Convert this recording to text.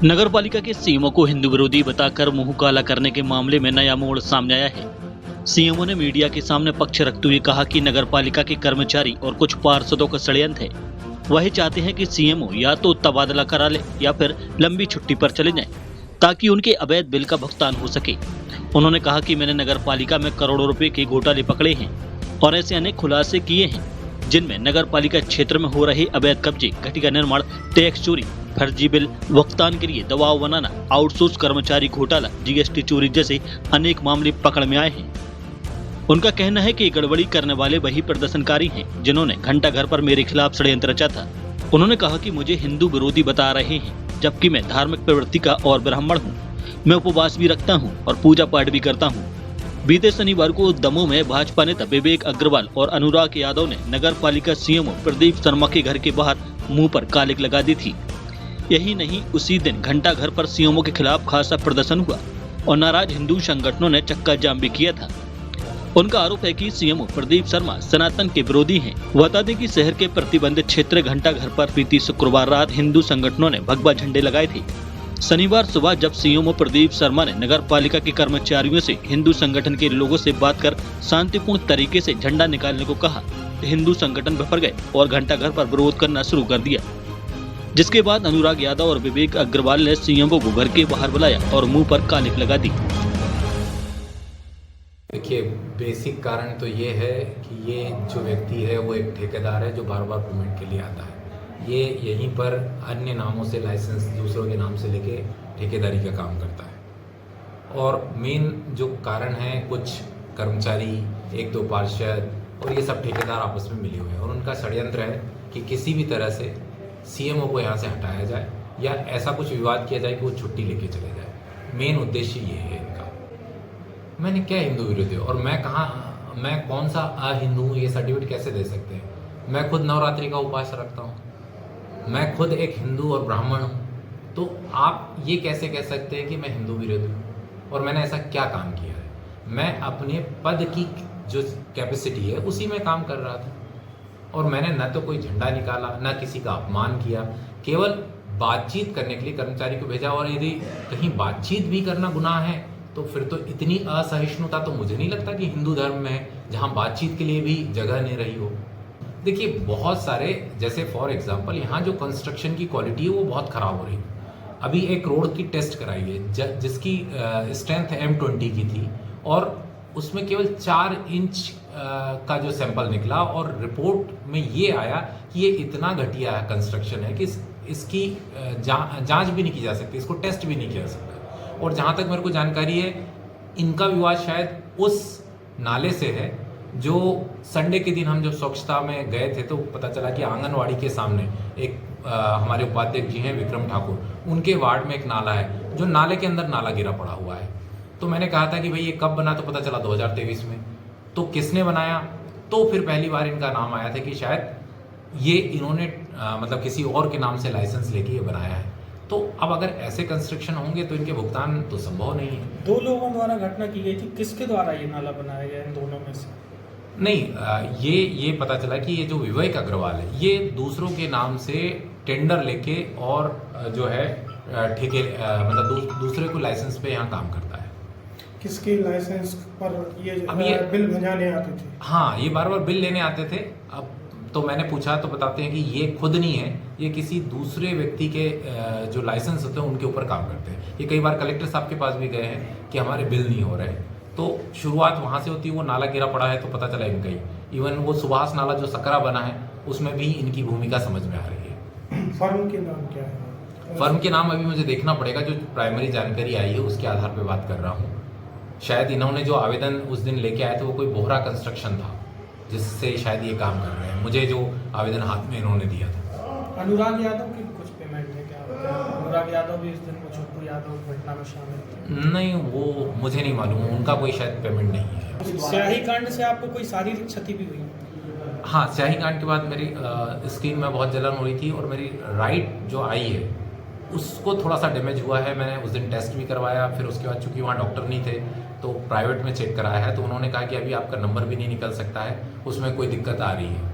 नगर पालिका के सीएमओ को हिंदू विरोधी बताकर मुंह काला करने के मामले में नया मोड़ सामने आया है। सीएमओ ने मीडिया के सामने पक्ष रखते हुए कहा कि नगर पालिका के कर्मचारी और कुछ पार्षदों का षड्यंत्र है। वही चाहते हैं कि सीएमओ या तो तबादला करा ले या फिर लंबी छुट्टी पर चले जाएं, ताकि उनके अवैध बिल का भुगतान हो सके। उन्होंने कहा कि मैंने नगर पालिका में करोड़ों रुपए के घोटाले पकड़े हैं और ऐसे अनेक खुलासे किए हैं, जिनमें नगर पालिका क्षेत्र में हो रहे अवैध कब्जे, घटिया निर्माण, टैक्स चोरी, फर्जी बिल भुगतान के लिए दबाव बनाना, आउटसोर्स कर्मचारी घोटाला, जीएसटी चोरी जैसे अनेक मामले पकड़ में आए हैं। उनका कहना है कि गड़बड़ी करने वाले वही प्रदर्शनकारी हैं जिन्होंने घंटा घर पर मेरे खिलाफ षड्यंत्र रचा था। उन्होंने कहा कि मुझे हिंदू विरोधी बता रहे हैं, जबकि मैं धार्मिक प्रवृत्ति का और ब्राह्मण हूँ। मैं उपवास भी रखता हूँ और पूजा पाठ भी करता हूँ। बीते शनिवार को दमोह में भाजपा नेता विवेक अग्रवाल और अनुराग यादव ने नगर पालिका सीएमओ प्रदीप शर्मा के घर के बाहर मुंह पर कालिक लगा दी थी। यही नहीं, उसी दिन घंटा घर पर सीएमओ के खिलाफ खासा प्रदर्शन हुआ और नाराज हिंदू संगठनों ने चक्का जाम भी किया था। उनका आरोप है कि सीएमओ प्रदीप शर्मा सनातन के विरोधी हैं। बता दें कि शहर के प्रतिबंधित क्षेत्र घंटा घर पर बीती शुक्रवार रात हिंदू संगठनों ने भगवा झंडे लगाए थे। शनिवार सुबह जब सीएमओ प्रदीप शर्मा ने नगर पालिका के कर्मचारियों से हिंदू संगठन के लोगों से बात कर शांतिपूर्ण तरीके से झंडा निकालने को कहा, तो हिंदू संगठन भड़क गए और घंटा घर पर विरोध करना शुरू कर दिया। जिसके बाद अनुराग यादव और विवेक अग्रवाल ने सीएमओ को घर के बाहर बुलाया और मुंह पर कालिक लगा दी। देखिए, बेसिक कारण तो ये है कि ये जो व्यक्ति है वो एक ठेकेदार है जो बार बार पेमेंट के लिए आता है। ये यहीं पर अन्य नामों से लाइसेंस दूसरों के नाम से लेके ठेकेदारी का काम करता है। और मेन जो कारण है, कुछ कर्मचारी, एक दो पार्षद और ये सब ठेकेदार आपस में मिले हुए हैं और उनका षड्यंत्र है कि किसी भी तरह से सीएमओ को यहाँ से हटाया जाए या ऐसा कुछ विवाद किया जाए कि वो छुट्टी लेके चले जाए। मेन उद्देश्य ये है इनका। मैंने क्या हिंदू विरोधी और मैं कौन सा अहिंदू हूँ, ये सर्टिफिकेट कैसे दे सकते हैं? मैं खुद नवरात्रि का उपवास रखता हूँ, मैं खुद एक हिंदू और ब्राह्मण हूँ, तो आप ये कैसे कह सकते हैं कि मैं हिंदू विरोधी हूँ? और मैंने ऐसा क्या काम किया है? मैं अपने पद की जो कैपेसिटी है उसी में काम कर रहा था और मैंने न तो कोई झंडा निकाला, न किसी का अपमान किया, केवल बातचीत करने के लिए कर्मचारी को भेजा। और यदि कहीं बातचीत भी करना गुनाह है तो फिर तो इतनी असहिष्णुता तो मुझे नहीं लगता कि हिंदू धर्म में है जहाँ बातचीत के लिए भी जगह नहीं रही हो। देखिए, बहुत सारे, जैसे फॉर एग्जांपल यहाँ जो कंस्ट्रक्शन की क्वालिटी है वो बहुत ख़राब हो रही है। अभी एक रोड की टेस्ट कराई है जिसकी स्ट्रेंथ M20 की थी और उसमें केवल 4 इंच का जो सैंपल निकला और रिपोर्ट में ये आया कि ये इतना घटिया कंस्ट्रक्शन है कि इसकी जांच भी नहीं की जा सकती, इसको टेस्ट भी नहीं किया जा सकता। और जहाँ तक मेरे को जानकारी है, इनका विवाद शायद उस नाले से है जो संडे के दिन हम जब स्वच्छता में गए थे तो पता चला कि आंगनवाड़ी के सामने एक हमारे उपाध्यक्ष जी हैं विक्रम ठाकुर, उनके वार्ड में एक नाला है जो नाले के अंदर नाला गिरा पड़ा हुआ है। तो मैंने कहा था कि भाई ये कब बना, तो पता चला 2023 में। तो किसने बनाया? तो फिर पहली बार इनका नाम आया था कि शायद ये इन्होंने मतलब किसी और के नाम से लाइसेंस लेके ये बनाया है। तो अब अगर ऐसे कंस्ट्रक्शन होंगे तो इनके भुगतान तो संभव नहीं है। 2 लोगों द्वारा घटना की गई थी, किसके द्वारा ये नाला बनाया गया इन दोनों में से? नहीं, ये पता चला कि ये जो विवेक अग्रवाल है ये दूसरों के नाम से टेंडर लेके और जो है ठेके मतलब दूसरे को लाइसेंस पे यहाँ काम करता है। किसके लाइसेंस पर ये बिल भजाने आते थे? हाँ, ये बार बार बिल लेने आते थे। अब तो मैंने पूछा तो बताते हैं कि ये खुद नहीं है, ये किसी दूसरे व्यक्ति के जो लाइसेंस होते हैं उनके ऊपर काम करते हैं। ये कई बार कलेक्टर साहब के पास भी गए हैं कि हमारे बिल नहीं हो रहे। तो शुरुआत वहाँ से होती है, वो नाला गिरा पड़ा है तो पता चला इनका ही। इवन वो सुभाष नाला जो सकरा बना है उसमें भी इनकी भूमिका समझ में आ रही है। फर्म के नाम क्या है? फर्म के नाम अभी मुझे देखना पड़ेगा, जो प्राइमरी जानकारी आई है उसके आधार पर बात कर रहा हूँ। शायद इन्होंने जो आवेदन उस दिन लेके आए थे वो कोई बोहरा कंस्ट्रक्शन था जिससे शायद ये काम कर रहे हैं, मुझे जो आवेदन हाथ में इन्होंने दिया था। अनुराग यादव की कुछ पेमेंट है क्या? अनुराग यादव भी इस दिन छोटू यादव घटना में शामिल थे? नहीं, वो मुझे नहीं मालूम, उनका कोई शायद पेमेंट नहीं है। स्याही कांड से आपको कोई शारीरिक क्षति भी हुई? हाँ, स्याही कांड के बाद मेरी स्किन में बहुत जलन हो रही थी और मेरी राइट जो आई है उसको थोड़ा सा डैमेज हुआ है। मैंने उस दिन टेस्ट भी करवाया, फिर उसके बाद चूंकि वहाँ डॉक्टर नहीं थे तो प्राइवेट में चेक कराया है, तो उन्होंने कहा कि अभी आपका नंबर भी नहीं निकल सकता है, उसमें कोई दिक्कत आ रही है।